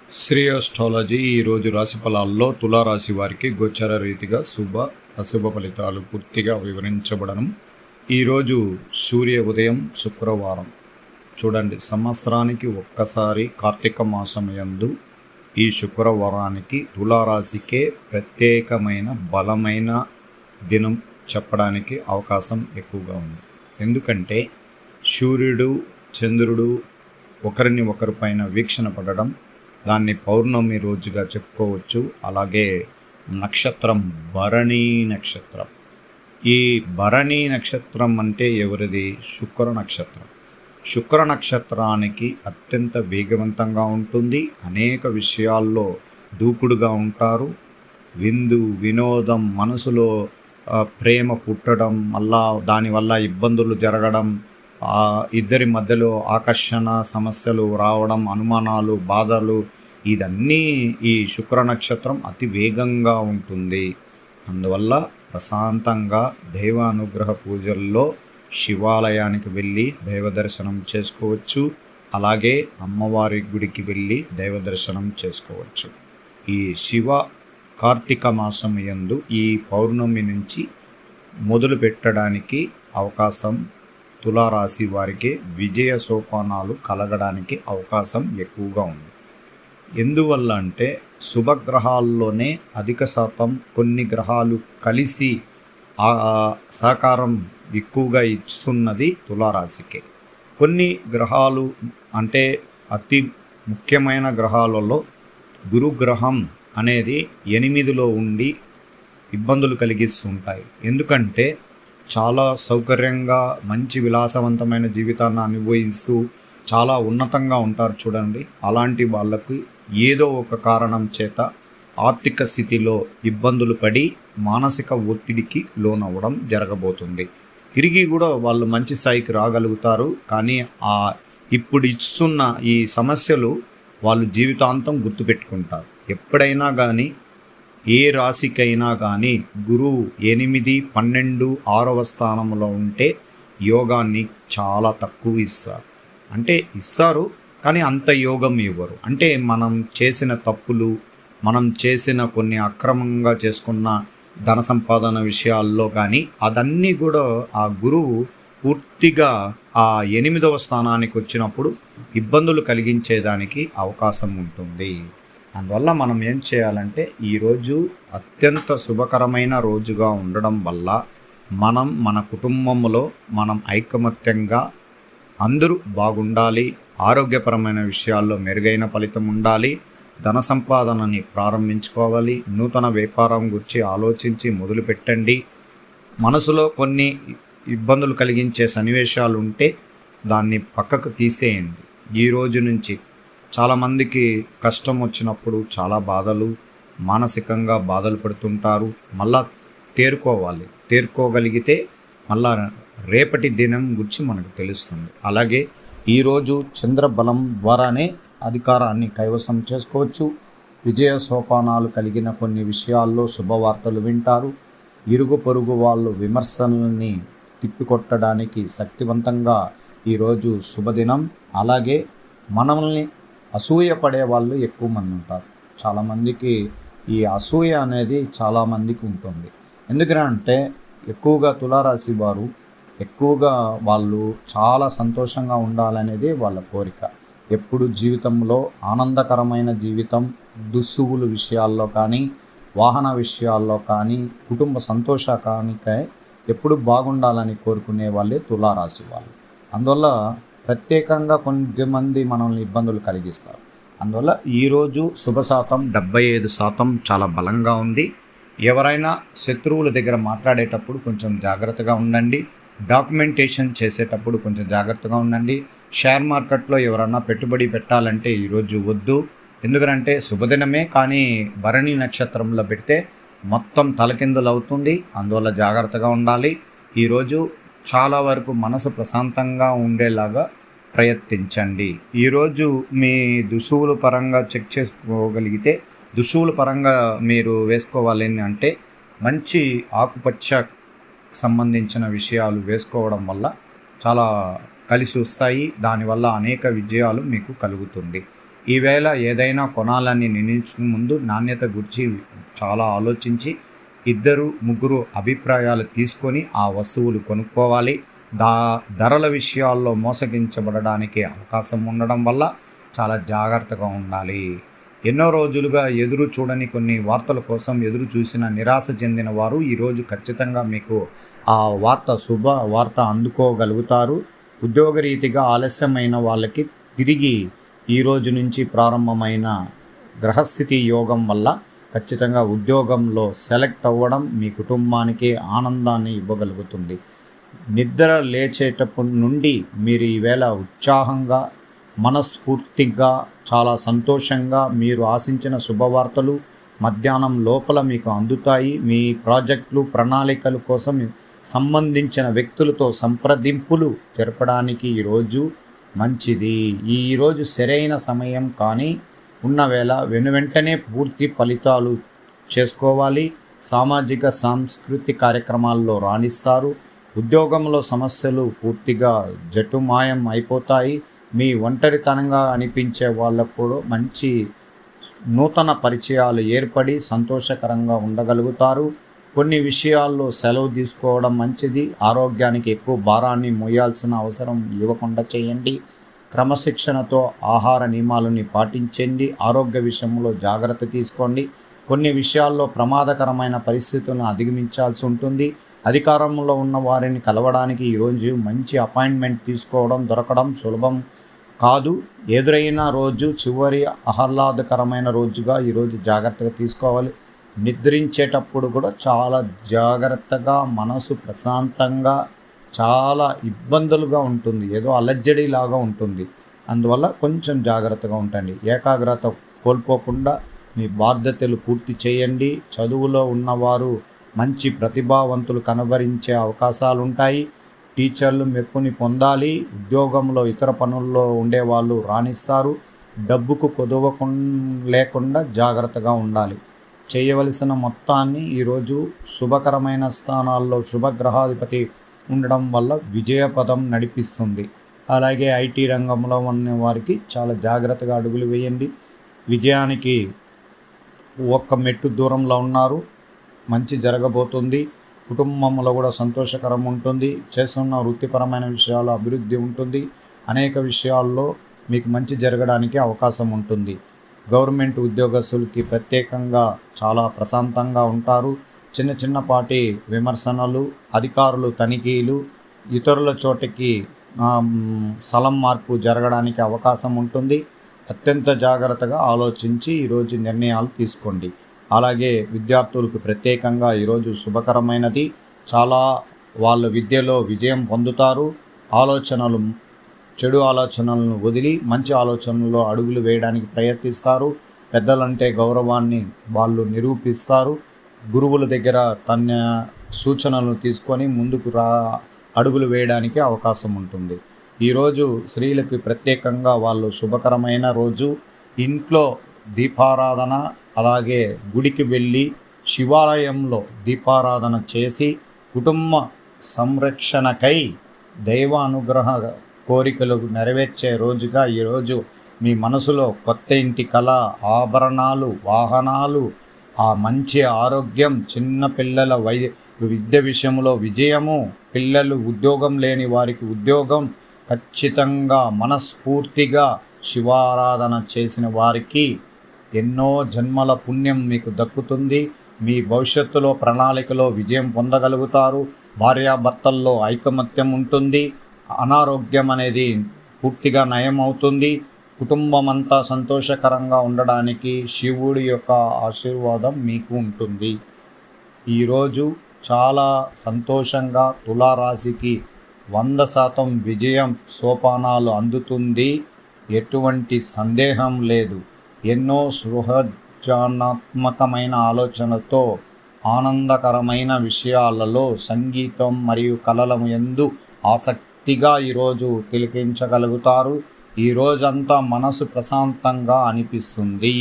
శ్రేయోస్ట్రాలజీ ఈరోజు రాశి ఫలాల్లో తులారాశి వారికి గోచర రీతిగా అశుభ ఫలితాలు పూర్తిగా వివరించబడను. ఈరోజు సూర్య ఉదయం శుక్రవారం. చూడండి, సంవత్సరానికి ఒక్కసారి కార్తీక మాసం యందు ఈ శుక్రవారానికి తులారాశికే ప్రత్యేకమైన బలమైన దినం చెప్పడానికి అవకాశం ఎక్కువగా ఉంది. ఎందుకంటే సూర్యుడు చంద్రుడు ఒకరిని ఒకరిపైన వీక్షణ పడడం, దాన్ని పౌర్ణమి రోజుగా చెప్పుకోవచ్చు. అలాగే నక్షత్రం భరణీ నక్షత్రం. ఈ భరణీ నక్షత్రం అంటే ఎవరిది? శుక్ర నక్షత్రం. శుక్ర నక్షత్రానికి అత్యంత వేగవంతంగా ఉంటుంది. అనేక విషయాల్లో దూకుడుగా ఉంటారు. విందు వినోదం, మనసులో ప్రేమ పుట్టడం, మళ్ళా దానివల్ల ఇబ్బందులు జరగడం, ఇద్దరి మధ్యలో ఆకర్షణ సమస్యలు రావడం, అనుమానాలు బాధలు, ఇదన్నీ ఈ శుక్ర నక్షత్రం అతి వేగంగా ఉంటుంది. అందువల్ల ప్రశాంతంగా దైవానుగ్రహ పూజల్లో శివాలయానికి వెళ్ళి దైవ దర్శనం చేసుకోవచ్చు. అలాగే అమ్మవారి గుడికి వెళ్ళి దైవ దర్శనం చేసుకోవచ్చు. ఈ శివ కార్తీక మాసం యందు ఈ పౌర్ణమి నుంచి మొదలు పెట్టడానికి అవకాశం తులారాశి వారికి విజయ సోపానాలు కలగడానికి అవకాశం ఎక్కువగా ఉంది. ఎందువల్ల అంటే శుభగ్రహాల్లోనే అధిక శాతం కొన్ని గ్రహాలు కలిసి సహకారం ఎక్కువగా ఇస్తున్నది తులారాశికే. కొన్ని గ్రహాలు అంటే అతి ముఖ్యమైన గ్రహాలలో గురుగ్రహం అనేది 8లో ఉండి ఇబ్బందులు కలిగిస్తుంటాయి. ఎందుకంటే చాలా సౌకర్యంగా మంచి విలాసవంతమైన జీవితాన్ని అనుభవిస్తూ చాలా ఉన్నతంగా ఉంటారు చూడండి. అలాంటి వాళ్ళకు ఏదో ఒక కారణం చేత ఆర్థిక స్థితిలో ఇబ్బందులు పడి మానసిక ఒత్తిడికి లోనవ్వడం జరగబోతుంది. తిరిగి కూడా వాళ్ళు మంచి స్థాయికి రాగలుగుతారు. కానీ ఇప్పుడు ఇస్తున్న ఈ సమస్యలు వాళ్ళు జీవితాంతం గుర్తుపెట్టుకుంటారు. ఎప్పుడైనా కానీ ఏ రాశికైనా కానీ గురువు 8, 12, 6వ స్థానంలో ఉంటే యోగాన్ని చాలా తక్కువ ఇస్తారు. అంటే ఇస్తారు కానీ అంత యోగం ఇవ్వరు. అంటే మనం చేసిన తప్పులు, మనం చేసిన కొన్ని అక్రమంగా చేసుకున్న ధన సంపాదన విషయాల్లో కానీ అదన్నీ కూడా ఆ గురువు పూర్తిగా ఆ 8వ స్థానానికి వచ్చినప్పుడు ఇబ్బందులు కలిగించేదానికి అవకాశం ఉంటుంది. అందువల్ల మనం ఏం చేయాలంటే ఈరోజు అత్యంత శుభకరమైన రోజుగా ఉండడం వల్ల మన కుటుంబంలో మనం ఐకమత్యంగా అందరూ బాగుండాలి. ఆరోగ్యపరమైన విషయాల్లో మెరుగైన ఫలితం ఉండాలి. ధన సంపాదనని ప్రారంభించుకోవాలి. నూతన వ్యాపారం గురించి ఆలోచించి మొదలుపెట్టండి. మనసులో కొన్ని ఇబ్బందులు కలిగించే సన్నివేశాలు ఉంటే దాన్ని పక్కకు తీసేయండి. ఈ రోజు నుంచి చాలామందికి కష్టం వచ్చినప్పుడు చాలా బాధలు, మానసికంగా బాధలు పడుతుంటారు. మళ్ళా తేరుకోగలిగితే మళ్ళా రేపటి దినం గురించి మనకు తెలుస్తుంది. అలాగే ఈరోజు చంద్రబలం ద్వారానే అధికారాన్ని కైవసం చేసుకోవచ్చు. విజయ సోపానాలు కలిగిన కొన్ని విషయాల్లో శుభవార్తలు వింటారు. ఇరుగు పొరుగు వాళ్ళు విమర్శలని తిప్పికొట్టడానికి శక్తివంతంగా ఈరోజు శుభదినం. అలాగే మనల్ని అసూయ పడే వాళ్ళు ఎక్కువ మంది ఉంటారు. చాలామందికి ఈ అసూయ అనేది చాలామందికి ఉంటుంది. ఎందుకంటే ఎక్కువగా తులారాశి వారు వాళ్ళు చాలా సంతోషంగా ఉండాలనేది వాళ్ళ కోరిక. ఎప్పుడు జీవితంలో ఆనందకరమైన జీవితం, దుస్తువుల విషయాల్లో కానీ, వాహన విషయాల్లో కానీ, కుటుంబ సంతోషానికై ఎప్పుడు బాగుండాలని కోరుకునే వాళ్ళే తులారాశి వాళ్ళు. అందువల్ల ప్రత్యేకంగా కొంతమంది మనల్ని ఇబ్బందులు కలిగిస్తారు. అందువల్ల ఈరోజు శుభశాతం 75% చాలా బలంగా ఉంది. ఎవరైనా శత్రువుల దగ్గర మాట్లాడేటప్పుడు కొంచెం జాగ్రత్తగా ఉండండి. డాక్యుమెంటేషన్ చేసేటప్పుడు కొంచెం జాగ్రత్తగా ఉండండి. షేర్ మార్కెట్లో ఎవరైనా పెట్టుబడి పెట్టాలంటే ఈరోజు వద్దు. ఎందుకంటే శుభదినమే కానీ భరణి నక్షత్రంలో పెడితే మొత్తం తలకిందులు అవుతుంది. అందువల్ల జాగ్రత్తగా ఉండాలి. ఈరోజు చాలా వరకు మనసు ప్రశాంతంగా ఉండేలాగా ప్రయత్నించండి. ఈరోజు మీ దుస్తువుల పరంగా చెక్ చేసుకోగలిగితే దుస్తువుల పరంగా మీరు వేసుకోవాలి అంటే మంచి ఆకుపచ్చ సంబంధించిన విషయాలు వేసుకోవడం వల్ల చాలా కలిసి వస్తాయి. దానివల్ల అనేక విజయాలు మీకు కలుగుతుంది. ఈవేళ ఏదైనా కొనాలని నిర్ణయించుకునే ముందు నాణ్యత గురించి చాలా ఆలోచించి 2-3 అభిప్రాయాలు తీసుకొని ఆ వస్తువులు కొనుక్కోవాలి. ధరల విషయాల్లో మోసగించబడడానికి అవకాశం ఉండడం వల్ల చాలా జాగ్రత్తగా ఉండాలి. ఎన్నో రోజులుగా ఎదురు చూడని కొన్ని వార్తల కోసం ఎదురు చూసిన నిరాశ చెందిన వారు ఈరోజు ఖచ్చితంగా మీకు ఆ శుభ వార్త అందుకోగలుగుతారు. ఉద్యోగరీతిగా ఆలస్యమైన వాళ్ళకి తిరిగి ఈ రోజు నుంచి ప్రారంభమైన గ్రహస్థితి యోగం వల్ల ఖచ్చితంగా ఉద్యోగంలో సెలెక్ట్ అవ్వడం మీ కుటుంబానికి ఆనందాన్ని ఇవ్వగలుగుతుంది. నిద్ర లేచేటప్పటి నుండి మీరు ఈవేళ ఉత్సాహంగా, మనస్ఫూర్తిగా, చాలా సంతోషంగా మీరు ఆశించిన శుభవార్తలు మధ్యాహ్నం లోపల మీకు అందుతాయి. మీ ప్రాజెక్టులు, ప్రణాళికల కోసం సంబంధించిన వ్యక్తులతో సంప్రదింపులు జరపడానికి ఈరోజు మంచిది. ఈరోజు సరైన సమయం కానీ ఉన్న వేళ వెనువెంటనే పూర్తి ఫలితాలు చేసుకోవాలి. సామాజిక సాంస్కృతిక కార్యక్రమాల్లో రాణిస్తారు. ఉద్యోగంలో సమస్యలు పూర్తిగా జటుమాయం అయిపోతాయి. మీ ఒంటరితనంగా అనిపించే వాళ్ళకు కూడా మంచి నూతన పరిచయాలు ఏర్పడి సంతోషకరంగా ఉండగలుగుతారు. కొన్ని విషయాల్లో సెలవు తీసుకోవడం మంచిది. ఆరోగ్యానికి ఎక్కువ భారాన్ని మోయాల్సిన అవసరం ఇవ్వకుండా చేయండి. క్రమశిక్షణతో ఆహార నియమాలని పాటించండి. ఆరోగ్య విషయంలో జాగ్రత్త తీసుకోండి. కొన్ని విషయాల్లో ప్రమాదకరమైన పరిస్థితులను అధిగమించాల్సి ఉంటుంది. అధికారంలో ఉన్న వారిని కలవడానికి ఈరోజు మంచి అపాయింట్మెంట్ దొరకడం సులభం కాదు. ఎదురైన రోజు చివరి ఆహ్లాదకరమైన రోజుగా ఈరోజు జాగ్రత్తగా తీసుకోవాలి. నిద్రించేటప్పుడు కూడా చాలా జాగ్రత్తగా, మనసు ప్రశాంతంగా, చాలా ఇబ్బందులుగా ఉంటుంది, ఏదో అలజడిలాగా ఉంటుంది. అందువల్ల కొంచెం జాగ్రత్తగా ఉండండి. ఏకాగ్రత కోల్పోకుండా మీ బాధ్యతలు పూర్తి చేయండి. చదువులో ఉన్నవారు మంచి ప్రతిభావంతులు కనబరించే అవకాశాలు ఉంటాయి. టీచర్లు మెప్పుని పొందాలి. ఉద్యోగంలో ఇతర పనుల్లో ఉండేవాళ్ళు రాణిస్తారు. డబ్బుకు కొదువ లేకుండా జాగ్రత్తగా ఉండాలి. చేయవలసిన మొత్తాన్ని ఈరోజు శుభకరమైన స్థానాల్లో శుభగ్రహాధిపతి ఉండడం వల్ల విజయపదం నడిపిస్తుంది. అలాగే ఐటీ రంగంలో ఉన్న వారికి చాలా జాగ్రత్తగా అడుగులు వేయండి. విజయానికి ఒక్క మెట్టు దూరంలో ఉన్నారు. మంచి జరగబోతుంది. కుటుంబంలో కూడా సంతోషకరం ఉంటుంది. చేస్తున్న వృత్తిపరమైన విషయాల్లో అభివృద్ధి ఉంటుంది. అనేక విషయాల్లో మీకు మంచి జరగడానికి అవకాశం ఉంటుంది. గవర్నమెంట్ ఉద్యోగస్తులకి ప్రత్యేకంగా చాలా ప్రశాంతంగా ఉంటారు. చిన్నపాటి విమర్శనలు, అధికారులు తనిఖీలు, ఇతరుల చోటికి స్థలం మార్పు జరగడానికి అవకాశం ఉంటుంది. అత్యంత జాగ్రత్తగా ఆలోచించి ఈరోజు నిర్ణయాలు తీసుకోండి. అలాగే విద్యార్థులకు ప్రత్యేకంగా ఈరోజు శుభకరమైనది. చాలా వాళ్ళ విద్యలో విజయం పొందుతారు. చెడు ఆలోచనలను వదిలి మంచి ఆలోచనల్లో అడుగులు వేయడానికి ప్రయత్నిస్తారు. పెద్దలంటే గౌరవాన్ని వాళ్ళు నిరూపిస్తారు. గురువుల దగ్గర తన సూచనలను తీసుకొని ముందుకు అడుగులు వేయడానికి అవకాశం ఉంటుంది. ఈరోజు స్త్రీలకు ప్రత్యేకంగా వాళ్ళు శుభకరమైన రోజు. ఇంట్లో దీపారాధన, అలాగే గుడికి వెళ్ళి శివాలయంలో దీపారాధన చేసి కుటుంబ సంరక్షణకై దైవ అనుగ్రహ కోరికలు నెరవేర్చే రోజుగా ఈరోజు మీ మనసులో కొత్త ఇంటి కళ, ఆభరణాలు, వాహనాలు, ఆ మంచి ఆరోగ్యం, చిన్నపిల్లల విద్య విషయంలో విజయము, పిల్లలు ఉద్యోగం లేని వారికి ఉద్యోగం, ఖచ్చితంగా మనస్ఫూర్తిగా శివారాధన చేసిన వారికి ఎన్నో జన్మల పుణ్యం మీకు దక్కుతుంది. మీ భవిష్యత్తులో ప్రణాళికలో విజయం పొందగలుగుతారు. భార్యాభర్తల్లో ఐకమత్యం ఉంటుంది. అనారోగ్యం అనేది పూర్తిగా నయం అవుతుంది. కుటుంబం అంతా సంతోషకరంగా ఉండడానికి శివుడి యొక్క ఆశీర్వాదం మీకు ఉంటుంది. ఈరోజు చాలా సంతోషంగా తులారాశికి 100% విజయం సోపానాలు అందుతుంది. ఎటువంటి సందేహం లేదు. ఎన్నో సృజనాత్మకమైన ఆలోచనలతో ఆనందకరమైన విషయాలలో సంగీతం మరియు కళల యందు ఆసక్తిగా ఈరోజు తిలకించగలుగుతారు. ఈ రోజంతా మనసు ప్రశాంతంగా అనిపిస్తుంది.